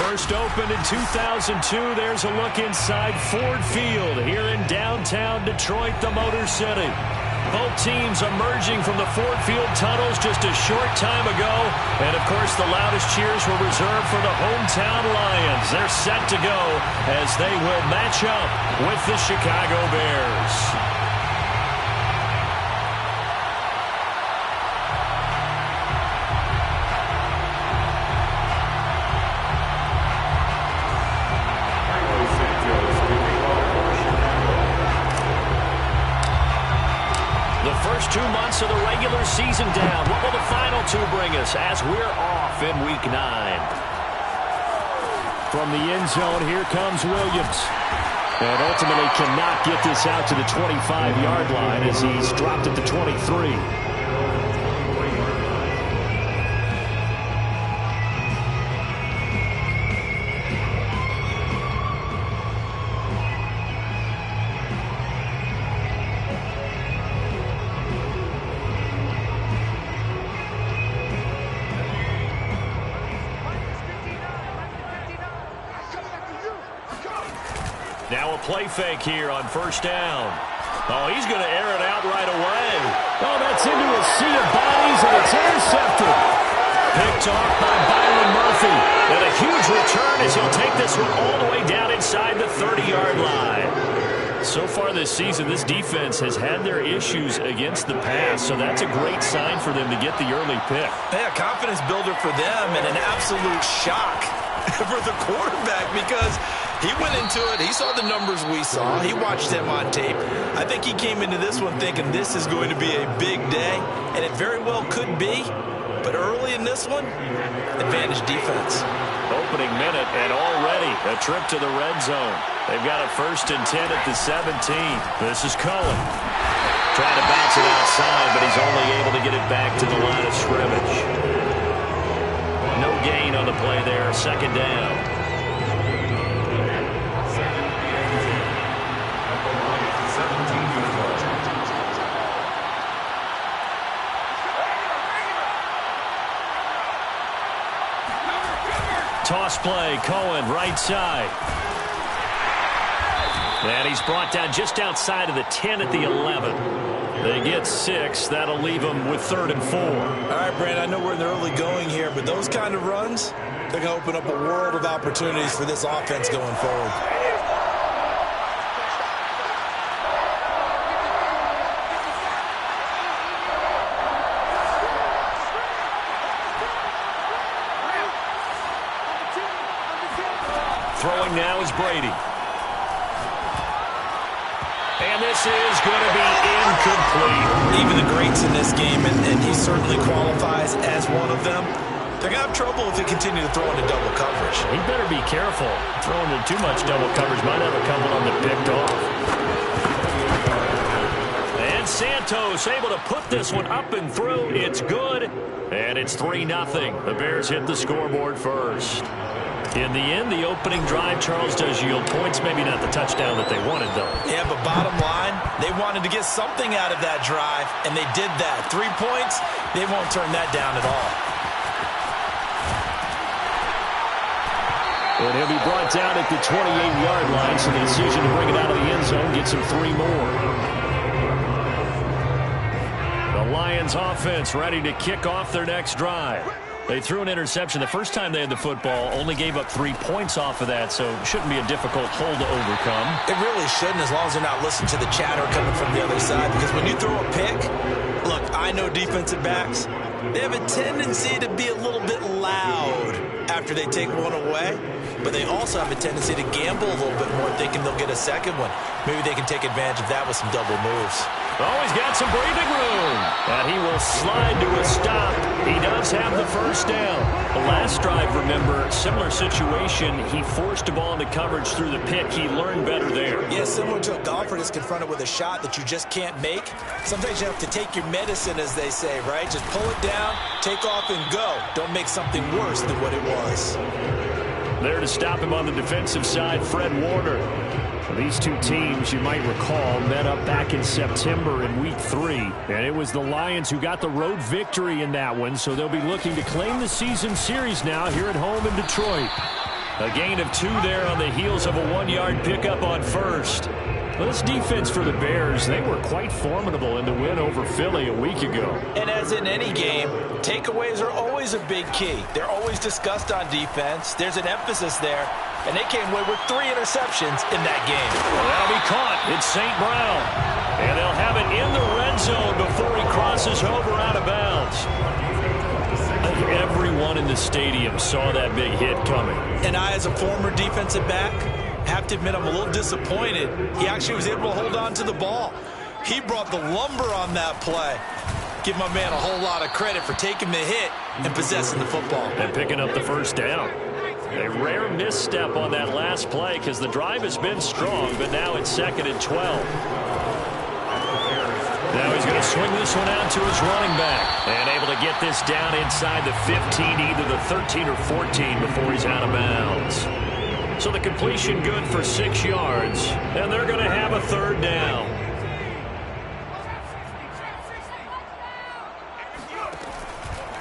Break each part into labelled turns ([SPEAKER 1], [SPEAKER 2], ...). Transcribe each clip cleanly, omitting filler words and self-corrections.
[SPEAKER 1] First opened in 2002. There's a look inside Ford Field here in downtown Detroit, the Motor City. Both teams emerging from the Ford Field tunnels just a short time ago. And, of course, the loudest cheers were reserved for the hometown Lions. They're set to go as they will match up with the Chicago Bears. First 2 months of the regular season down. What will the final two bring us as we're off in Week 9? From the end zone, here comes Williams. And ultimately cannot get this out to the 25-yard line as he's dropped at the 23. Now a play fake here on first down. Oh, he's going to air it out right away. Oh, that's into a sea of bodies, and it's intercepted. Picked off by Byron Murphy. And a huge return as he'll take this one all the way down inside the 30-yard line. So far this season, this defense has had their issues against the pass, so that's a great sign for them to get the early pick.
[SPEAKER 2] Yeah, confidence builder for them and an absolute shock for the quarterback because he went into it. He saw the numbers we saw. He watched them on tape. I think he came into this one thinking this is going to be a big day, and it very well could be. But early in this one, advantage defense.
[SPEAKER 1] Opening minute, and already a trip to the red zone. They've got a 1st and 10 at the 17. This is Cohen. Trying to bounce it outside, but he's only able to get it back to the line of scrimmage. No gain on the play there. 2nd down. Toss play, Cohen, right side. And he's brought down just outside of the 10 at the 11. They get 6. That'll leave them with 3rd and 4.
[SPEAKER 2] All right, Brand, I know we're in the early going here, but those kind of runs, they're going to open up a world of opportunities for this offense going forward.
[SPEAKER 1] Throwing now is Brady. And this is going to be incomplete.
[SPEAKER 2] Even the greats in this game, and he certainly qualifies as one of them, they're going to have trouble if they continue to throw into double coverage.
[SPEAKER 1] He better be careful. Throwing into too much double coverage might have a couple of them picked off. And Santos able to put this one up and through. It's good. And it's 3-0. The Bears hit the scoreboard first. In the end, the opening drive, Charles, does yield points. Maybe not the touchdown that they wanted, though.
[SPEAKER 2] Yeah, but bottom line, they wanted to get something out of that drive, and they did that. 3 points, they won't turn that down at all.
[SPEAKER 1] And he'll be brought down at the 28-yard line, so the decision to bring it out of the end zone gets him 3 more. The Lions offense ready to kick off their next drive. They threw an interception the first time they had the football, only gave up 3 points off of that, so it shouldn't be a difficult hole to overcome.
[SPEAKER 2] It really shouldn't, as long as they're not listening to the chatter coming from the other side, because when you throw a pick, look, I know defensive backs, they have a tendency to be a little bit loud after they take one away, but they also have a tendency to gamble a little bit more, thinking they'll get a second one. Maybe they can take advantage of that with some double moves.
[SPEAKER 1] Oh, he's got some breathing room. And he will slide to a stop. He does have the 1st down. The last drive, remember, similar situation. He forced a ball into coverage through the pick. He learned better there.
[SPEAKER 2] Yeah, similar to a golfer that's confronted with a shot that you just can't make. Sometimes you have to take your medicine, as they say, right? Just pull it down, take off, and go. Don't make something worse than what it was.
[SPEAKER 1] There to stop him on the defensive side, Fred Warner. These two teams, you might recall, met up back in September in Week 3. And it was the Lions who got the road victory in that one, so they'll be looking to claim the season series now here at home in Detroit. A gain of 2 there on the heels of a 1-yard pickup on first. Well, this defense for the Bears, they were quite formidable in the win over Philly a week ago.
[SPEAKER 2] And as in any game, takeaways are always a big key. They're always discussed on defense. There's an emphasis there, and they came away with 3 interceptions in that game.
[SPEAKER 1] Well, that'll be caught. It's St. Brown. And they'll have it in the red zone before he crosses over out of bounds. I think everyone in the stadium saw that big hit coming.
[SPEAKER 2] And I, as a former defensive back, have to admit I'm a little disappointed. He actually was able to hold on to the ball. He brought the lumber on that play. Give my man a whole lot of credit for taking the hit and possessing the football.
[SPEAKER 1] And picking up the first down. A rare misstep on that last play because the drive has been strong, but now it's 2nd and 12. Now he's going to swing this one out to his running back. And able to get this down inside the 15, either the 13 or 14 before he's out of bounds. So the completion good for 6 yards, and they're going to have a 3rd down.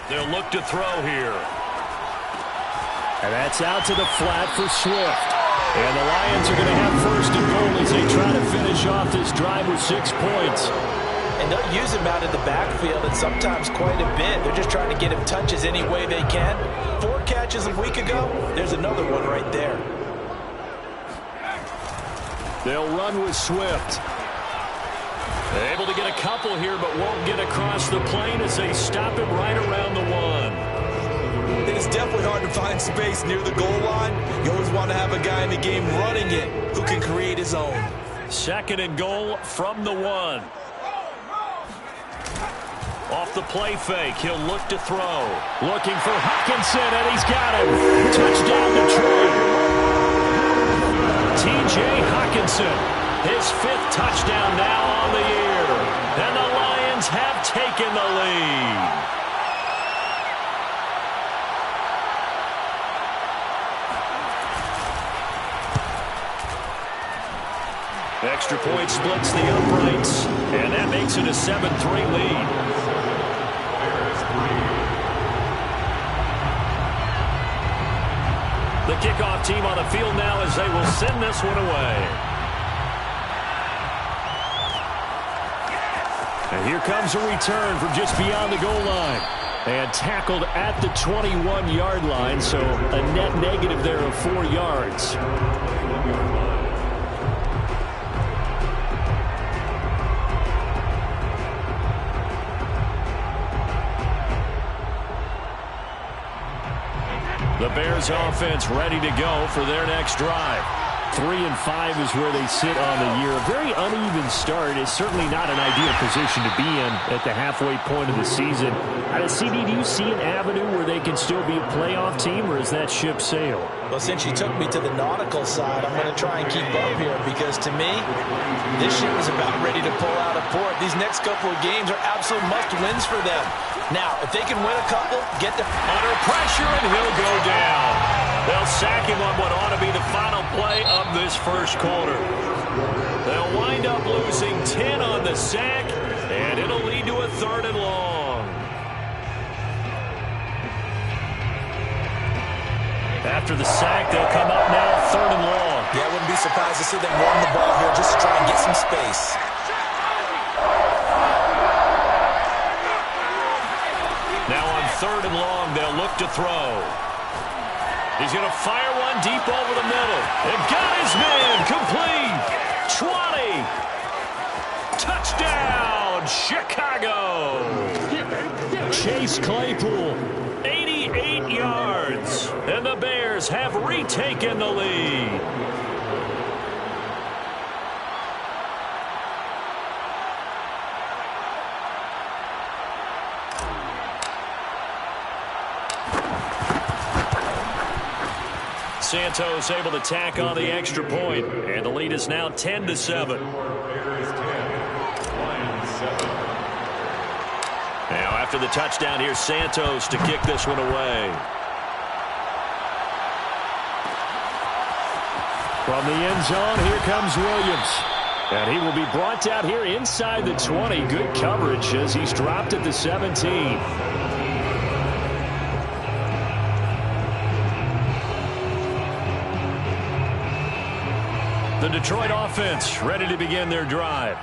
[SPEAKER 1] They'll look to throw here. And that's out to the flat for Swift. And the Lions are going to have 1st and goal as they try to finish off this drive with 6 points.
[SPEAKER 2] And they'll use him out of the backfield, and sometimes quite a bit. They're just trying to get him touches any way they can. 4 catches a week ago. There's another one right there.
[SPEAKER 1] They'll run with Swift. They're able to get a couple here, but won't get across the plane as they stop him right around the 1.
[SPEAKER 2] It is definitely hard to find space near the goal line. You always want to have a guy in the game running it who can create his own.
[SPEAKER 1] 2nd and goal from the 1. Off the play fake, he'll look to throw. Looking for Hockenson, and he's got him. Touchdown Detroit. T.J. Hockenson, his 5th touchdown now on the year. And the Lions have taken the lead. Extra point splits the uprights, and that makes it a 7-3 lead. The kickoff team on the field now as they will send this one away. And here comes a return from just beyond the goal line. And tackled at the 21-yard line, so a net negative there of 4 yards. The Bears offense ready to go for their next drive. 3-5 is where they sit on the year. A very uneven start is certainly not an ideal position to be in at the halfway point of the season. CD, do you see an avenue where they can still be a playoff team, or is that ship sailed?
[SPEAKER 2] Well, since you took me to the nautical side, I'm going to try and keep up here because, to me, this ship is about ready to pull out of port. These next couple of games are absolute must-wins for them. Now, if they can win a couple, get them
[SPEAKER 1] under pressure, and he'll go down. They'll sack him on what ought to be the final play of this first quarter. They'll wind up losing 10 on the sack, and it'll lead to a 3rd and long. After the sack, they'll come up now 3rd and long.
[SPEAKER 2] Yeah, I wouldn't be surprised to see them run the ball here just to try and get some space.
[SPEAKER 1] Now on 3rd and long, they'll look to throw. He's going to fire one deep over the middle. And got his man complete. 20. Touchdown, Chicago. Chase Claypool, 88 yards. And the Bears have retaken the lead. Santos able to tack on the extra point, and the lead is now 10-7. Now after the touchdown, here's Santos to kick this one away. From the end zone, here comes Williams. And he will be brought down here inside the 20. Good coverage as he's dropped at the 17. The Detroit offense ready to begin their drive.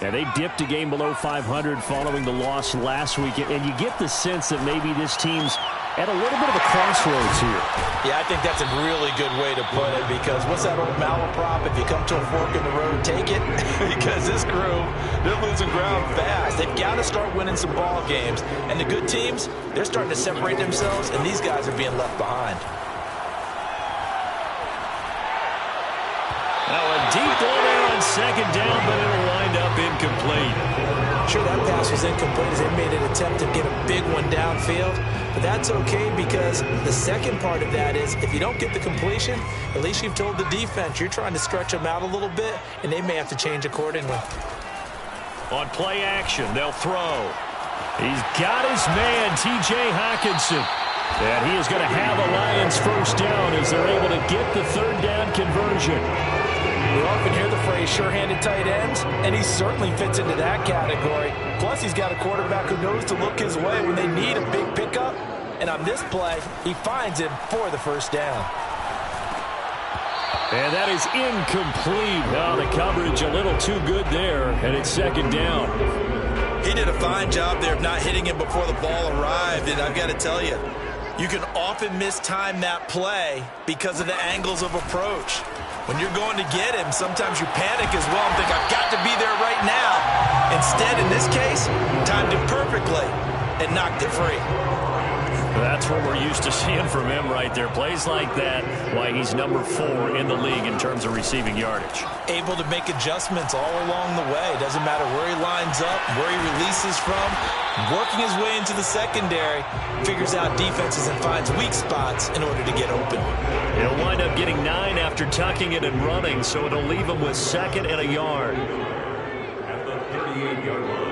[SPEAKER 1] And they dipped a game below 500 following the loss last week. And you get the sense that maybe this team's at a little bit of a crossroads here.
[SPEAKER 2] Yeah, I think that's a really good way to put it, because what's that old malaprop? If you come to a fork in the road, take it. Because this crew, they're losing ground fast. They've got to start winning some ball games. And the good teams, they're starting to separate themselves, and these guys are being left behind.
[SPEAKER 1] Now a deep ball there on second down, but it'll wind up incomplete.
[SPEAKER 2] Sure, that pass was incomplete as they made an attempt to get a big one downfield. But that's okay, because the second part of that is if you don't get the completion, at least you've told the defense you're trying to stretch them out a little bit, and they may have to change accordingly.
[SPEAKER 1] On play action, they'll throw. He's got his man, T.J. Hockenson. And he is going to have a Lions first down as they're able to get the third down conversion.
[SPEAKER 2] We often hear the phrase sure-handed tight ends, and he certainly fits into that category. Plus, he's got a quarterback who knows to look his way when they need a big pickup. And on this play, he finds him for the first down.
[SPEAKER 1] And that is incomplete. Oh, the coverage a little too good there, and it's second down.
[SPEAKER 2] He did a fine job there of not hitting him before the ball arrived, and I've got to tell you, you can often mistime that play because of the angles of approach. When you're going to get him, sometimes you panic as well and think, I've got to be there right now. Instead, in this case, timed it perfectly and knocked it free.
[SPEAKER 1] That's what we're used to seeing from him right there. Plays like that, why he's number 4 in the league in terms of receiving yardage.
[SPEAKER 2] Able to make adjustments all along the way. Doesn't matter where he lines up, where he releases from. Working his way into the secondary, figures out defenses and finds weak spots in order to get open.
[SPEAKER 1] He'll wind up getting 9 after tucking it and running, so it'll leave him with 2nd and a yard. At the 58-yard line.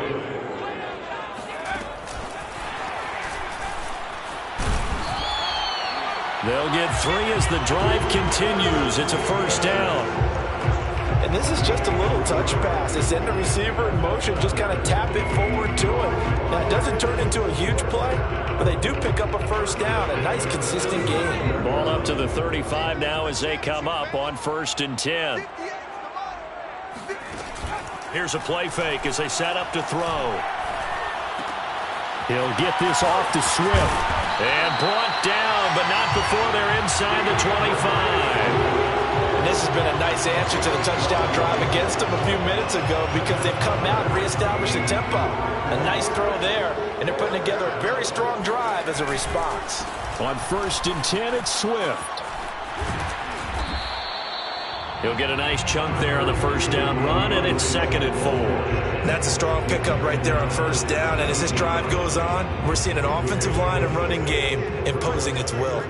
[SPEAKER 1] They'll get 3 as the drive continues. It's a first down.
[SPEAKER 2] And this is just a little touch pass. They send the receiver in motion, just kind of tap it forward to him. Now, it doesn't turn into a huge play, but they do pick up a first down. A nice, consistent game.
[SPEAKER 1] Ball up to the 35 now as they come up on 1st and 10. Here's a play fake as they set up to throw. He'll get this off to Swift. And brought down, but not before they're inside the 25.
[SPEAKER 2] This has been a nice answer to the touchdown drive against them a few minutes ago, because they've come out and reestablished the tempo. A nice throw there, and they're putting together a very strong drive as a response.
[SPEAKER 1] On 1st and 10, it's Swift. He'll get a nice chunk there on the first down run, and it's 2nd and 4.
[SPEAKER 2] That's a strong pickup right there on first down, and as this drive goes on, we're seeing an offensive line and running game imposing its will.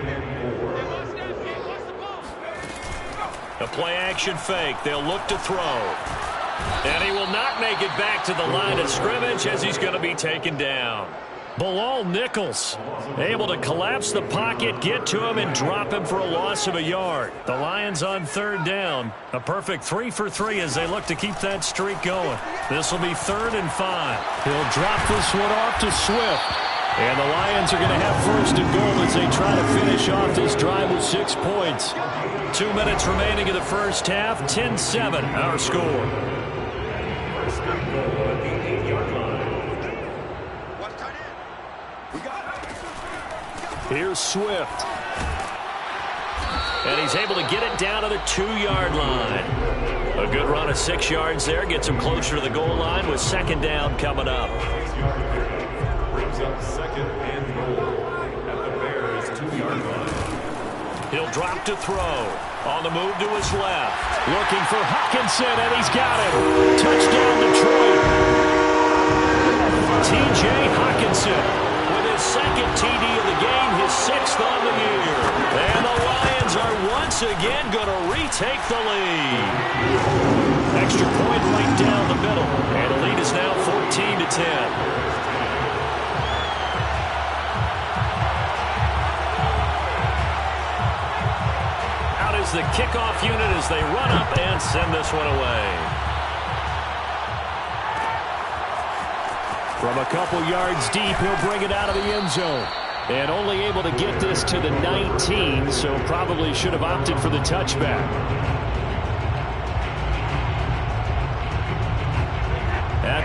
[SPEAKER 1] A play-action fake. They'll look to throw. And he will not make it back to the line of scrimmage as he's going to be taken down. Bilal Nichols able to collapse the pocket, get to him, and drop him for a loss of a yard. The Lions on 3rd down. A perfect 3 for 3 as they look to keep that streak going. This will be 3rd and 5. He'll drop this one off to Swift. And the Lions are going to have 1st and goal as they try to finish off this drive with 6 points. 2 minutes remaining in the first half. 10-7 our score. First and goal at the 8-yard line. Here's Swift. And he's able to get it down to the 2-yard line. A good run of 6 yards there. Gets him closer to the goal line with 2nd down coming up. Brings up 2nd and goal at the Bears' 2-yard line. He'll drop to throw. On the move to his left. Looking for Hockenson, and he's got it. Touchdown, Detroit. T.J. Hockenson. His 2nd TD of the game, his 6th on the year. And the Lions are once again going to retake the lead. Extra point right down the middle. And the lead is now 14-10. Out is the kickoff unit as they run up and send this one away. From a couple yards deep, he'll bring it out of the end zone. And only able to get this to the 19, so probably should have opted for the touchback.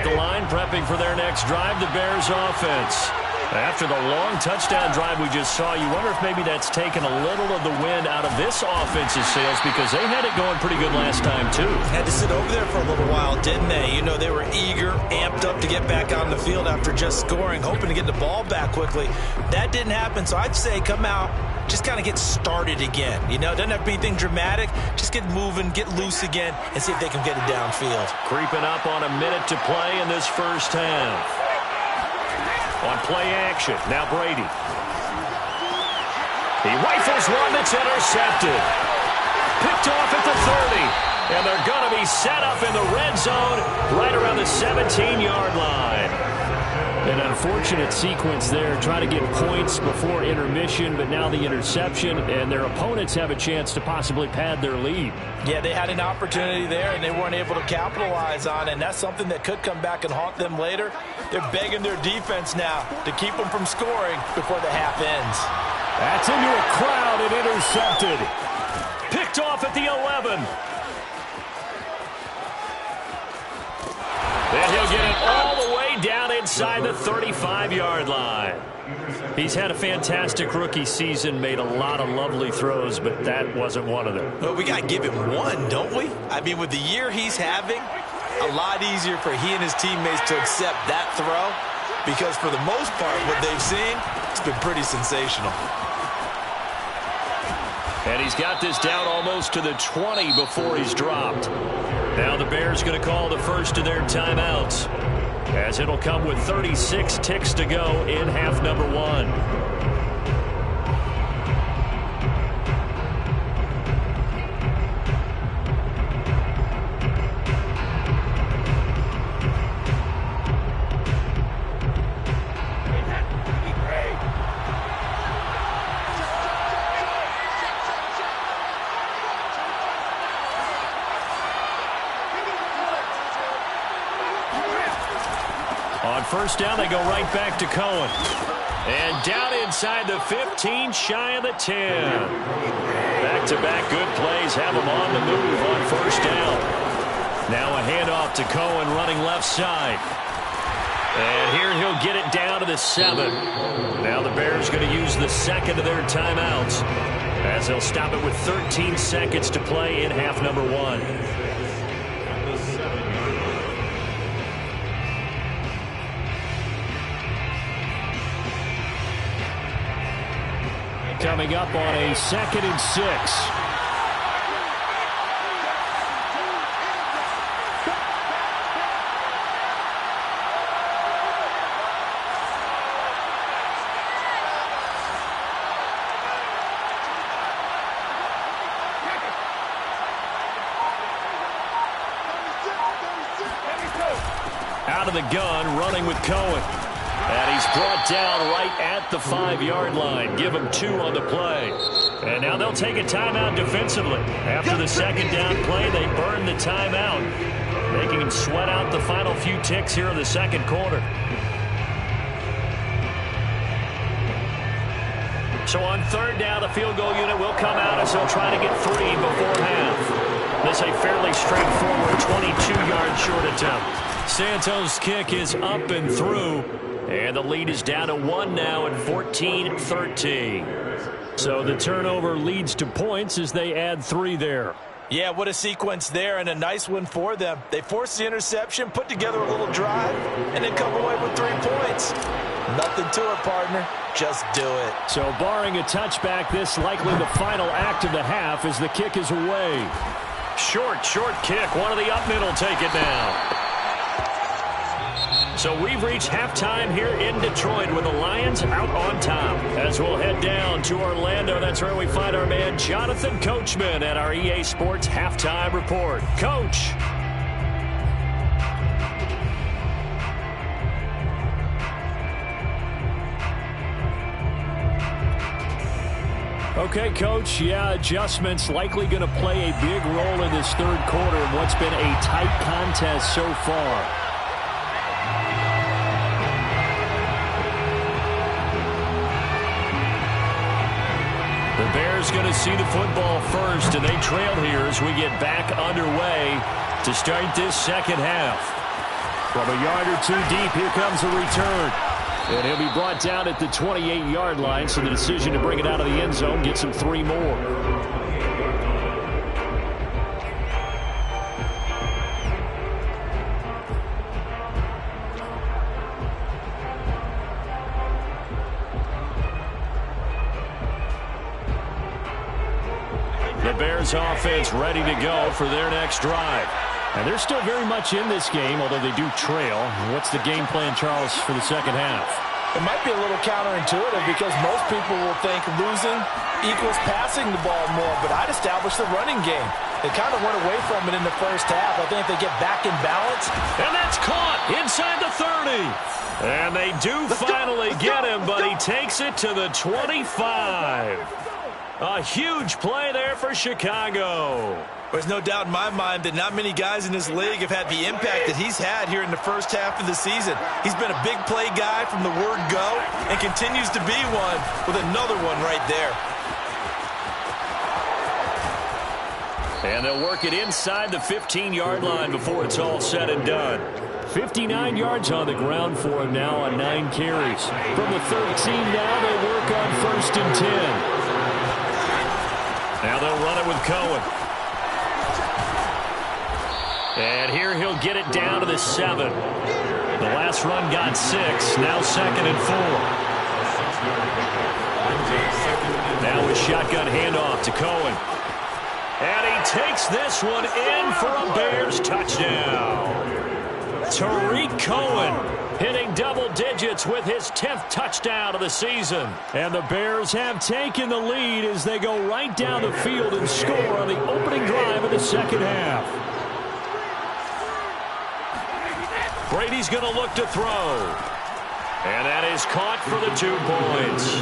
[SPEAKER 1] at the line, prepping for their next drive, the Bears offense. After the long touchdown drive we just saw, you wonder if maybe that's taken a little of the wind out of this offense's sails, because they had it going pretty good last time, too.
[SPEAKER 2] Had to sit over there for a little while, didn't they? You know, they were eager, amped up to get back on the field after just scoring, hoping to get the ball back quickly. That didn't happen, so I'd say come out, just kind of get started again. You know, doesn't have to be anything dramatic. Just get moving, get loose again, and see if they can get it downfield.
[SPEAKER 1] Creeping up on a minute to play in this first half. On play action, now Brady. He rifles one that's intercepted. Picked off at the 30. And they're going to be set up in the red zone right around the 17-yard line. An unfortunate sequence there. Try to get points before intermission, but now the interception, and their opponents have a chance to possibly pad their lead.
[SPEAKER 2] Yeah, they had an opportunity there, and they weren't able to capitalize on it, and that's something that could come back and haunt them later. They're begging their defense now to keep them from scoring before the half ends.
[SPEAKER 1] That's into a crowd and intercepted. Picked off at the 11. And he'll get it all the way down inside the 35-yard line. He's had a fantastic rookie season, made a lot of lovely throws, but that wasn't one of them.
[SPEAKER 2] Well, we got to give him one, don't we? I mean, with the year he's having, a lot easier for he and his teammates to accept that throw, because for the most part, what they've seen, it's been pretty sensational.
[SPEAKER 1] And he's got this down almost to the 20 before he's dropped. Now the Bears going to call the first of their timeouts, as it'll come with 36 ticks to go in half number one. On first down, they go right back to Cohen. And down inside the 15, shy of the 10. Back-to-back good plays have them on the move on first down. Now a handoff to Cohen running left side. And here he'll get it down to the 7. Now the Bears going to use the second of their timeouts, as they'll stop it with 13 seconds to play in half number one. Coming up on a 2nd and 6. Out of the gun, running with Cohen. And he's brought down right at the 5-yard line. Give him 2 on the play. And now they'll take a timeout defensively. After the second down play, they burn the timeout, making him sweat out the final few ticks here in the second quarter. So on third down, the field goal unit will come out as they'll try to get 3 before half. This is a fairly straightforward 22-yard short attempt. Santos' kick is up and through. And the lead is down to 1 now at 14-13. So the turnover leads to points as they add 3 there.
[SPEAKER 2] Yeah, what a sequence there, and a nice one for them. They forced the interception, put together a little drive, and then come away with 3 points. Nothing to it, partner. Just do it.
[SPEAKER 1] So barring a touchback, this likely the final act of the half as the kick is away. Short kick. One of the up middle take it now. So we've reached halftime here in Detroit with the Lions out on top. As we'll head down to Orlando, that's where we find our man Jonathan Coachman at our EA Sports Halftime Report. Coach. Okay, Coach, yeah, adjustments likely going to play a big role in this third quarter in what's been a tight contest so far. The Bears going to see the football first, and they trail here as we get back underway to start this second half. From a yard or two deep, here comes a return. And he'll be brought down at the 28-yard line, so the decision to bring it out of the end zone gets him 3 more. The Bears offense ready to go for their next drive. And they're still very much in this game, although they do trail. What's the game plan, Charles, for the second half?
[SPEAKER 2] It might be a little counterintuitive because most people will think losing equals passing the ball more, but I'd establish the running game. They kind of went away from it in the first half. I think if they get back in balance.
[SPEAKER 1] And that's caught inside the 30. And they do finally get him, but he takes it to the 25. A huge play there for Chicago.
[SPEAKER 2] There's no doubt in my mind that not many guys in this league have had the impact that he's had here in the first half of the season. He's been a big play guy from the word go and continues to be one with another one right there.
[SPEAKER 1] And they'll work it inside the 15-yard line before it's all said and done. 59 yards on the ground for him now on 9 carries. From the 13 now, they work on 1st and 10. Now they'll run it with Cohen. And here he'll get it down to the 7. The last run got 6. Now 2nd and 4. Now a shotgun handoff to Cohen. And he takes this one in for a Bears touchdown. Tariq Cohen hitting double digits with his 10th touchdown of the season. And the Bears have taken the lead as they go right down the field and score on the opening drive of the second half. Brady's going to look to throw. And that is caught for the 2 points.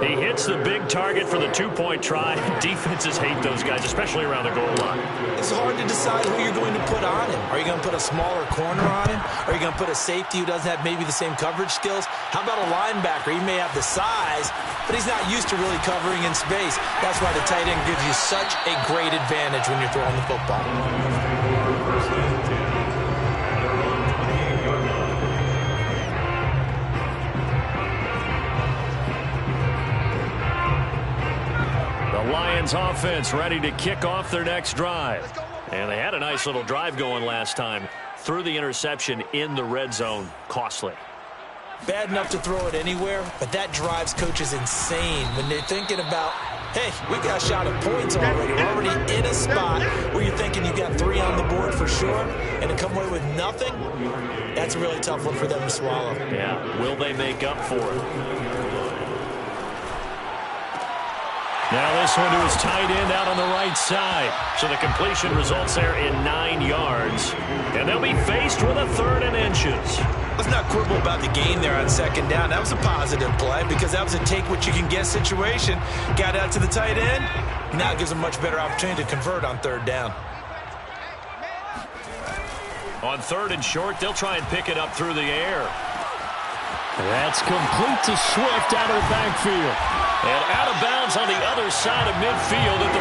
[SPEAKER 1] He hits the big target for the 2-point try. Defenses hate those guys, especially around the goal line.
[SPEAKER 2] It's hard to decide who you're going to put on him. Are you going to put a smaller corner on him? Are you going to put a safety who doesn't have maybe the same coverage skills? How about a linebacker? He may have the size, but he's not used to really covering in space. That's why the tight end gives you such a great advantage when you're throwing the football.
[SPEAKER 1] Lions offense ready to kick off their next drive. And they had a nice little drive going last time. Threw the interception in the red zone. Costly.
[SPEAKER 2] Bad enough to throw it anywhere, but that drives coaches insane when they're thinking about, hey, we got a shot at points already. We're already in a spot where you're thinking you got 3 on the board for sure, and to come away with nothing, that's a really tough one for them to swallow.
[SPEAKER 1] Yeah, will they make up for it? Now this one to his tight end out on the right side. So the completion results there in 9 yards. And they'll be faced with a 3rd and inches.
[SPEAKER 2] Let's not quibble about the gain there on 2nd down. That was a positive play because that was a take-what-you-can-get situation. Got out to the tight end. Now it gives them a much better opportunity to convert on 3rd down.
[SPEAKER 1] On 3rd and short, they'll try and pick it up through the air. That's complete to Swift out of the backfield. And out of bounds on the other side of midfield at the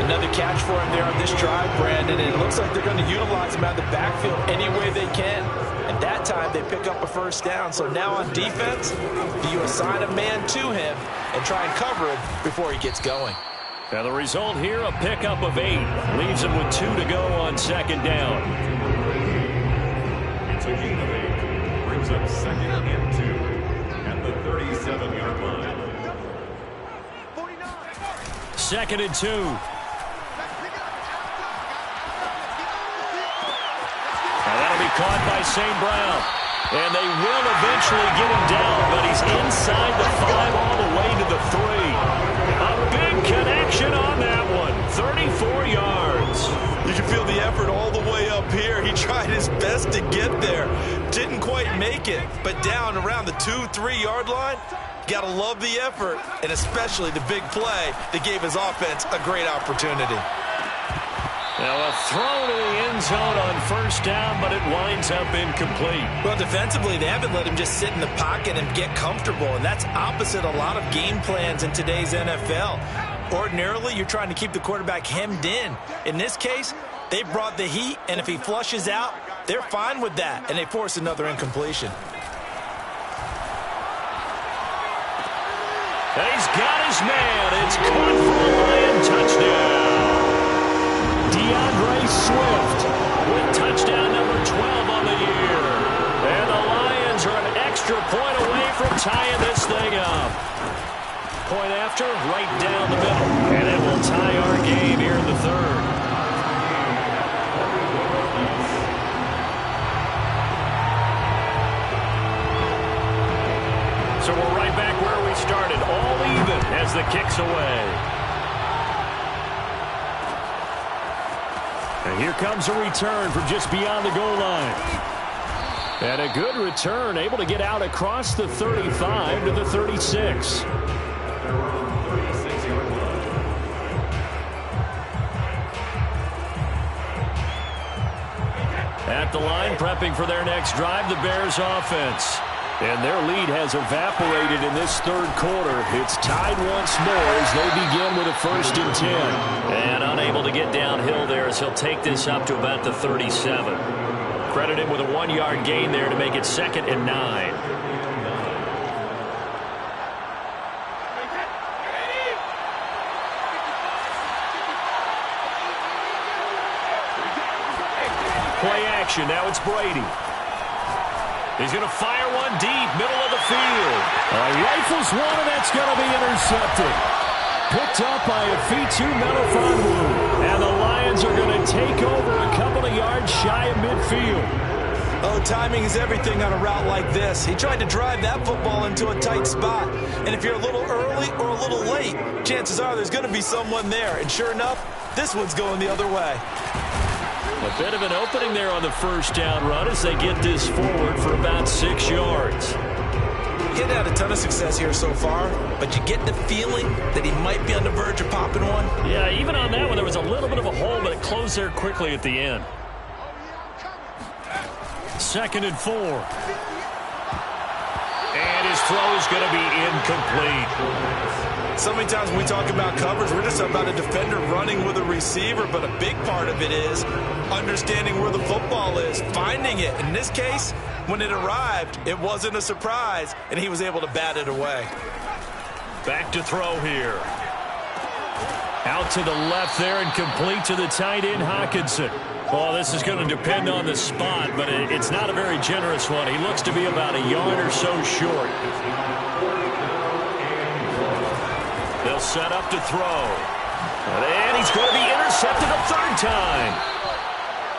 [SPEAKER 1] 45.
[SPEAKER 2] Another catch for him there on this drive, Brandon. And it looks like they're going to utilize him out of the backfield any way they can. And that time they pick up a 1st down. So now on defense, do you assign a man to him and try and cover him before he gets going?
[SPEAKER 1] Now the result here, a pickup of 8. Leaves him with 2 to go on 2nd down.
[SPEAKER 3] It's a gain of 8. Brings up 2nd and 2 at the 37-yard line.
[SPEAKER 1] 2nd and 2. Now that'll be caught by St. Brown. And they will eventually get him down, but he's inside the 5 all the way to the 3. A big connection on that one. 34 yards.
[SPEAKER 2] You can feel the effort all the way up here. He tried his best to get there. Didn't quite make it, but down around the 2-3 yard line. Gotta love the effort, and especially the big play that gave his offense a great opportunity.
[SPEAKER 1] Now a throw to the end zone on 1st down, but it winds up incomplete.
[SPEAKER 2] Well, defensively, they haven't let him just sit in the pocket and get comfortable, and that's opposite a lot of game plans in today's NFL. Ordinarily, you're trying to keep the quarterback hemmed in. In this case, They brought the heat, and if he flushes out, they're fine with that, and they force another incompletion.
[SPEAKER 1] And he's got his man. It's caught for a Lion touchdown. DeAndre Swift with touchdown number 12 on the year. And the Lions are an extra point away from tying this thing up. Point after, right down the middle. And it will tie our game here in the third. So we're right back where we started, all even as the kick's away. And here comes a return from just beyond the goal line. And a good return, able to get out across the 35 to the 36. At the line, prepping for their next drive, the Bears offense. And their lead has evaporated in this third quarter. It's tied once more as they begin with a 1st and 10. And unable to get downhill there as he'll take this up to about the 37. Credit him with a 1-yard gain there to make it 2nd and 9. Play action. Now it's Brady. He's going to fire one deep, middle of the field. Rifles one, and that's going to be intercepted. Picked up by a Fitu Melifonwu. And the Lions are going to take over a couple of yards shy of midfield.
[SPEAKER 2] Oh, timing is everything on a route like this. He tried to drive that football into a tight spot. And if you're a little early or a little late, chances are there's going to be someone there. And sure enough, this one's going the other way.
[SPEAKER 1] A bit of an opening there on the 1st down run as they get this forward for about 6 yards.
[SPEAKER 2] He hadn't had a ton of success here so far, but you get the feeling that he might be on the verge of popping one.
[SPEAKER 1] Yeah, even on that one, there was a little bit of a hole, but it closed there quickly at the end. 2nd and 4. And his throw is going to be incomplete.
[SPEAKER 2] So many times when we talk about coverage, we're just about a defender running with a receiver, but a big part of it is understanding where the football is, finding it. In this case, when it arrived, it wasn't a surprise, and he was able to bat it away.
[SPEAKER 1] Back to throw here. Out to the left there and complete to the tight end, Hockenson. Oh, this is going to depend on the spot, but it's not a very generous one. He looks to be about a yard or so short. They'll set up to throw. And he's going to be intercepted a 3rd time.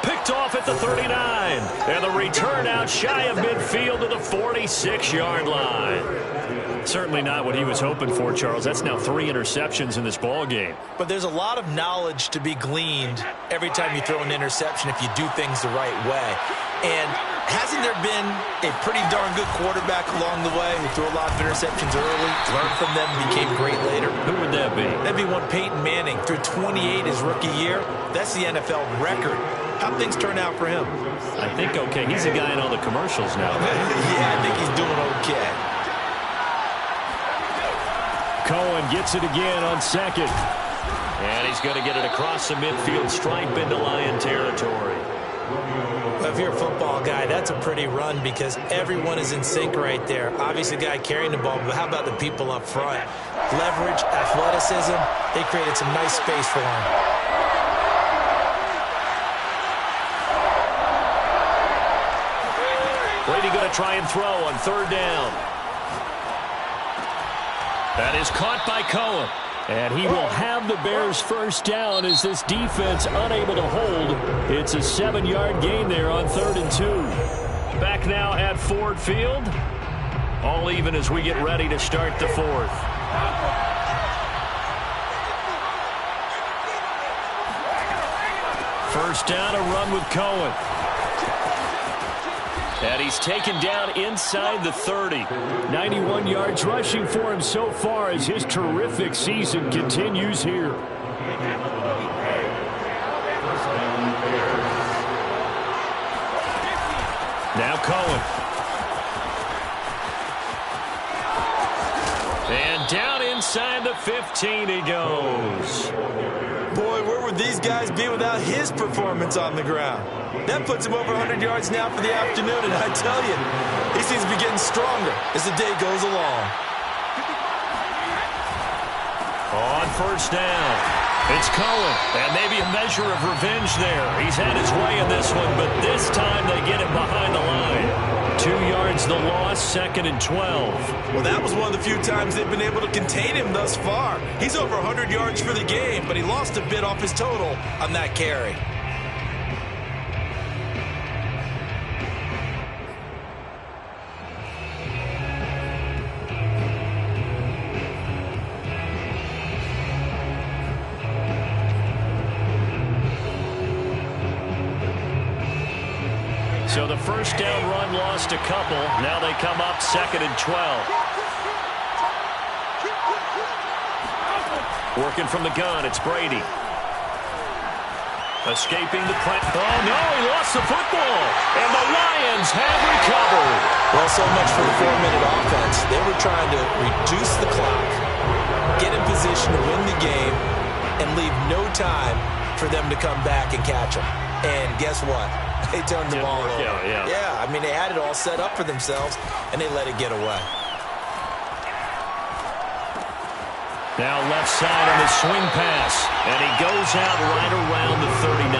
[SPEAKER 1] Picked off at the 39. And the return out shy of midfield to the 46-yard line. Certainly not what he was hoping for, Charles. That's now 3 interceptions in this ball game.
[SPEAKER 2] But there's a lot of knowledge to be gleaned every time you throw an interception if you do things the right way. And hasn't there been a pretty darn good quarterback along the way who threw a lot of interceptions early, learned from them, became great later?
[SPEAKER 1] Who would that be?
[SPEAKER 2] That'd be one Peyton Manning. Threw 28 his rookie year. That's the NFL record. How'd things turn out for him?
[SPEAKER 1] I think okay. He's a guy in all the commercials now.
[SPEAKER 2] Yeah, I think he's doing okay.
[SPEAKER 1] Cohen gets it again on 2nd. And he's going to get it across the midfield stripe into Lion territory.
[SPEAKER 2] If you're a football guy, that's a pretty run because everyone is in sync right there. Obviously, the guy carrying the ball, but how about the people up front? Leverage, athleticism, they created some nice space for him.
[SPEAKER 1] Brady going to try and throw on 3rd down. That is caught by Cohen. And he will have the Bears' 1st down as this defense unable to hold. It's a 7-yard gain there on 3rd and 2. Back now at Ford Field. All even as we get ready to start the 4th. First down, a run with Cohen. And he's taken down inside the 30. 91 yards rushing for him so far as his terrific season continues here. Now Cohen. And down inside the 15 he goes.
[SPEAKER 2] Boy, where were would these guys be without his performance on the ground? That puts him over 100 yards now for the afternoon, and I tell you, he seems to be getting stronger as the day goes along.
[SPEAKER 1] On first down, it's Cohen, and maybe a measure of revenge there. He's had his way in this one, but this time they get him behind the line. 2 yards the loss, 2nd and 12.
[SPEAKER 2] Well, that was one of the few times they've been able to contain him thus far. He's over 100 yards for the game, but he lost a bit off his total on that carry.
[SPEAKER 1] So the first down run lost a couple. Now they come up 2nd and 12. Working from the gun, it's Brady. Escaping the press. Oh, no, he lost the football. And the Lions have recovered.
[SPEAKER 2] Well, so much for the 4-minute offense. They were trying to reduce the clock, get in position to win the game, and leave no time for them to come back and catch them. And guess what? They turned the ball over. Yeah, I mean, they had it all set up for themselves, and they let it get away.
[SPEAKER 1] Now left side on the swing pass, and he goes out right around the 39.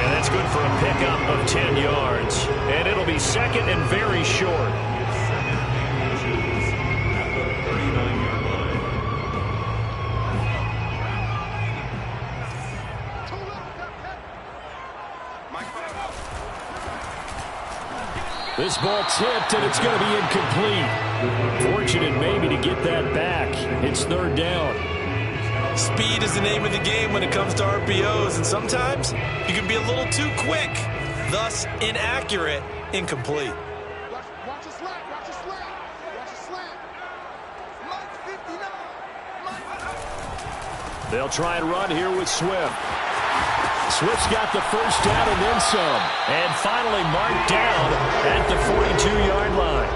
[SPEAKER 1] And that's good for a pickup of 10 yards. And it'll be 2nd and very short. This ball tipped, and it's going to be incomplete. Fortunate maybe to get that back. It's 3rd down.
[SPEAKER 2] Speed is the name of the game when it comes to RPOs, and sometimes you can be a little too quick, thus inaccurate, incomplete.
[SPEAKER 4] Watch a slant, watch a slant, watch a slant. Mike 59.
[SPEAKER 1] They'll try and run here with Swift. Swift's got the first down and then some. And finally marked down at the 42-yard line.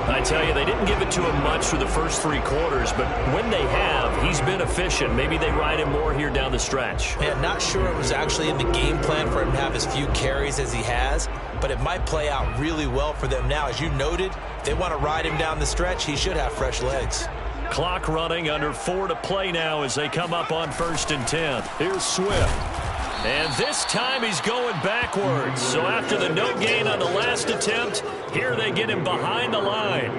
[SPEAKER 1] I tell you, they didn't give it to him much for the first 3 quarters, but when they have, he's been efficient. Maybe they ride him more here down the stretch.
[SPEAKER 2] Man, not sure it was actually in the game plan for him to have as few carries as he has, but it might play out really well for them now. As you noted, if they want to ride him down the stretch, he should have fresh legs.
[SPEAKER 1] Clock running, under 4 to play now as they come up on 1st and 10. Here's Swift. And this time he's going backwards. So after the no gain on the last attempt, here they get him behind the line.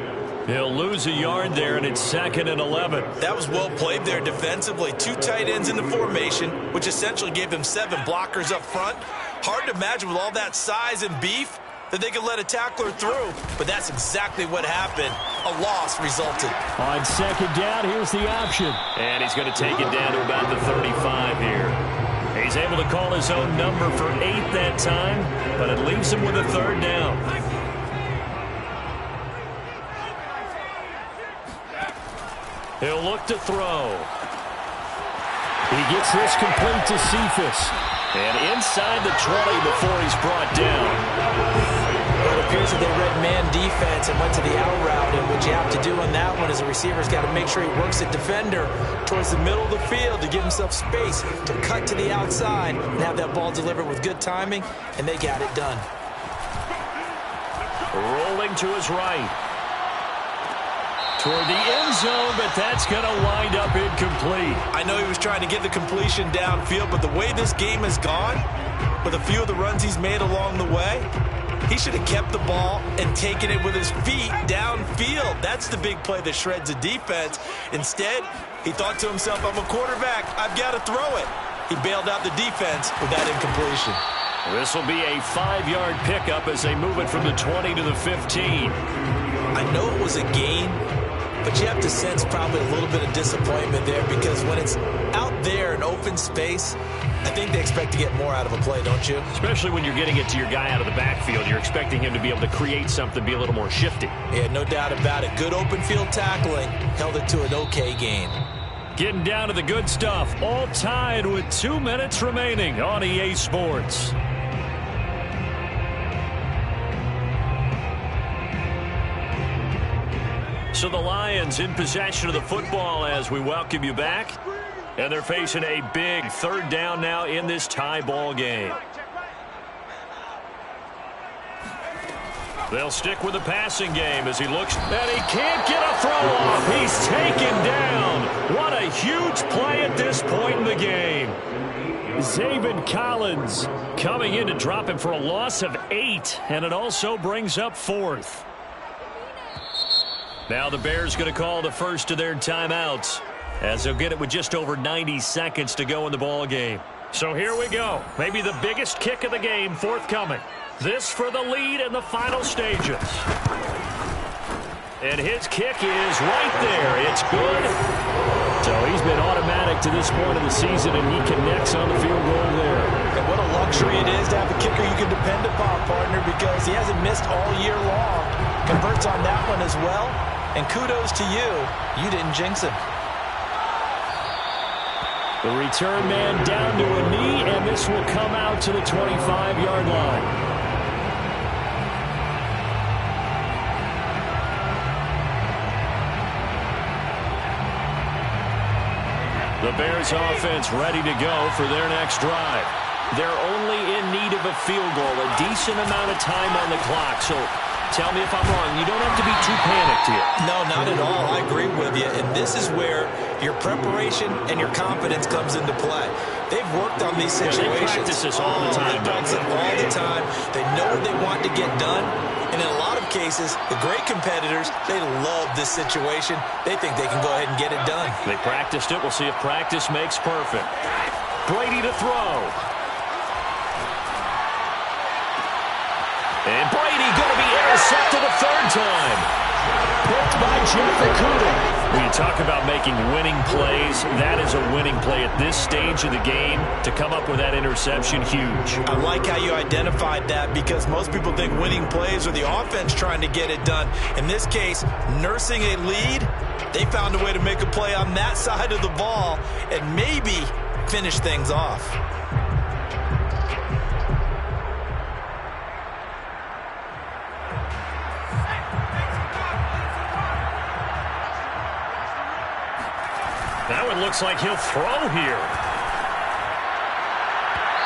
[SPEAKER 1] He'll lose a yard there, and it's 2nd and 11.
[SPEAKER 2] That was well played there defensively. 2 tight ends in the formation, which essentially gave them 7 blockers up front. Hard to imagine with all that size and beef that they could let a tackler through, but that's exactly what happened. A loss resulted.
[SPEAKER 1] On 2nd down, here's the option. And he's going to take it down to about the 35 here. He's able to call his own number for 8 that time, but it leaves him with a 3rd down. He'll look to throw. He gets this complete to Cephas. And inside the 20 before he's brought down.
[SPEAKER 2] Well, it appears that they read man defense and went to the out route, and what you have to do on that one is the receiver's got to make sure he works the defender towards the middle of the field to give himself space to cut to the outside and have that ball delivered with good timing, and they got it done.
[SPEAKER 1] Rolling to his right. Toward the end zone, but that's going to wind up incomplete.
[SPEAKER 2] I know he was trying to get the completion downfield, but the way this game has gone, with a few of the runs he's made along the way, he should have kept the ball and taken it with his feet downfield. That's the big play that shreds a defense. Instead, he thought to himself, I'm a quarterback, I've got to throw it. He bailed out the defense with that incompletion.
[SPEAKER 1] This will be a 5-yard pickup as they move it from the 20 to the 15.
[SPEAKER 2] I know it was a gain, but you have to sense probably a little bit of disappointment there, because when it's out there in open space, I think they expect to get more out of a play, don't you?
[SPEAKER 1] Especially when you're getting it to your guy out of the backfield. You're expecting him to be able to create something, be a little more shifty.
[SPEAKER 2] Yeah, no doubt about it. Good open field tackling. Held it to an okay gain.
[SPEAKER 1] Getting down to the good stuff. All tied with 2 minutes remaining on EA Sports. So the Lions in possession of the football as we welcome you back. And they're facing a big third down now in this tie ball game. They'll stick with the passing game as he looks, and he can't get a throw off. He's taken down. What a huge play at this point in the game. Zaven Collins coming in to drop him for a loss of 8, and it also brings up 4th. Now the Bears going to call the first of their timeouts, as they'll get it with just over 90 seconds to go in the ball game. So here we go. Maybe the biggest kick of the game forthcoming. This for the lead in the final stages. And his kick is right there. It's good. So he's been automatic to this point of the season, and he connects on the field goal there.
[SPEAKER 2] And what a luxury it is to have a kicker you can depend upon, partner, because he hasn't missed all year long. Converts on that one as well. And kudos to you. You didn't jinx him.
[SPEAKER 1] The return man down to a knee, and this will come out to the 25-yard line. The Bears offense ready to go for their next drive. They're only in need of a field goal, a decent amount of time on the clock. So tell me if I'm wrong. You don't have to be too panicked here.
[SPEAKER 2] No, not at all. I agree with you. And this is where your preparation and your confidence comes into play. They've worked on these situations.
[SPEAKER 1] They practice this all the time.
[SPEAKER 2] They practice it all the time. They know what they want to get done. And in a lot of cases, the great competitors, they love this situation. They think they can go ahead and get it done.
[SPEAKER 1] They practiced it. We'll see if practice makes perfect. Brady to throw. And Brady going to be intercepted a third time. Picked by Jeff Okudah. When you talk about making winning plays, that is a winning play at this stage of the game. To come up with that interception, huge.
[SPEAKER 2] I like how you identified that, because most people think winning plays are the offense trying to get it done. In this case, nursing a lead, they found a way to make a play on that side of the ball and maybe finish things off.
[SPEAKER 1] That one looks like he'll throw here.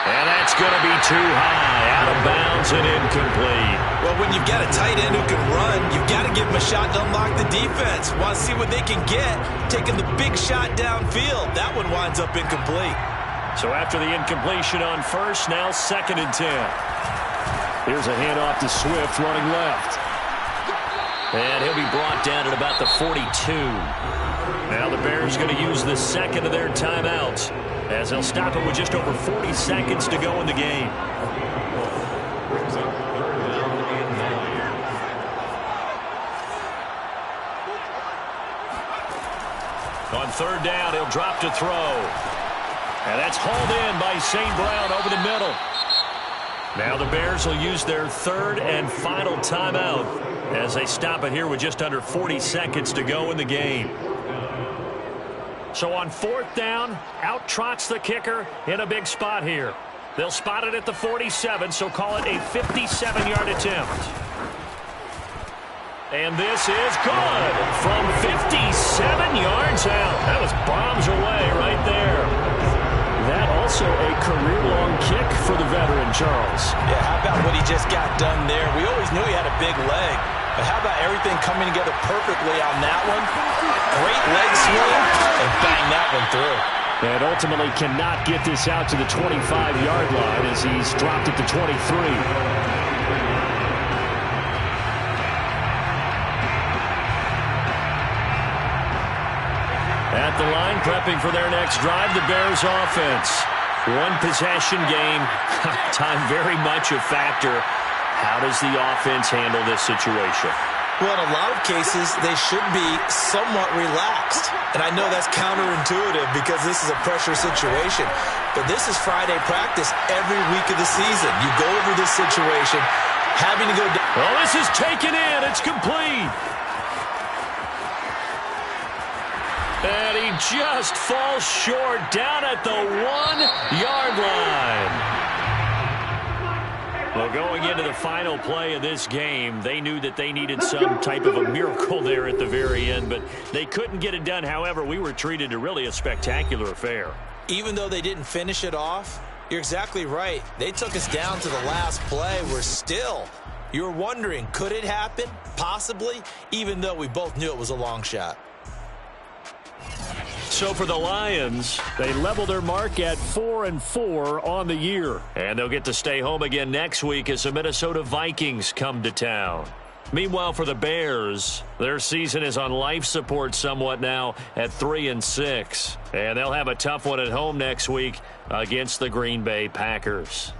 [SPEAKER 1] And that's going to be too high, out of bounds and incomplete.
[SPEAKER 2] Well, when you've got a tight end who can run, you've got to give him a shot to unlock the defense. Want to see what they can get, taking the big shot downfield. That one winds up incomplete.
[SPEAKER 1] So after the incompletion on first, now 2nd and 10. Here's a handoff to Swift running left. And he'll be brought down at about the 42. Now the Bears going to use the second of their timeouts, as they'll stop it with just over 40 seconds to go in the game. On 3rd down, he'll drop to throw. And that's hauled in by St. Brown over the middle. Now the Bears will use their 3rd and final timeout as they stop it here with just under 40 seconds to go in the game. So on 4th down, out trots the kicker in a big spot here. They'll spot it at the 47, so call it a 57-yard attempt. And this is good from 57 yards out. That was bombs away right there. That also a career-long kick for the veteran, Charles.
[SPEAKER 2] Yeah, how about what he just got done there? We always knew he had a big leg, but how about everything coming together perfectly on that one? Great leg swing, and bang that one through.
[SPEAKER 1] And ultimately cannot get this out to the 25-yard line as he's dropped it to 23. At the line, prepping for their next drive, the Bears offense. One possession game, time very much a factor. How does the offense handle this situation?
[SPEAKER 2] Well, in a lot of cases, they should be somewhat relaxed. And I know that's counterintuitive because this is a pressure situation. But this is Friday practice every week of the season. You go over this situation, having to go down.
[SPEAKER 1] Well, this is taken in. It's complete. And he just falls short down at the 1-yard line. Well, going into the final play of this game, they knew that they needed some type of a miracle there at the very end, but they couldn't get it done. However, we were treated to really a spectacular affair.
[SPEAKER 2] Even though they didn't finish it off, you're exactly right. They took us down to the last play. You were wondering, could it happen? Possibly, even though we both knew it was a long shot.
[SPEAKER 1] So for the Lions, they level their mark at 4-4 on the year. And they'll get to stay home again next week as the Minnesota Vikings come to town. Meanwhile, for the Bears, their season is on life support somewhat now at 3-6. And they'll have a tough one at home next week against the Green Bay Packers.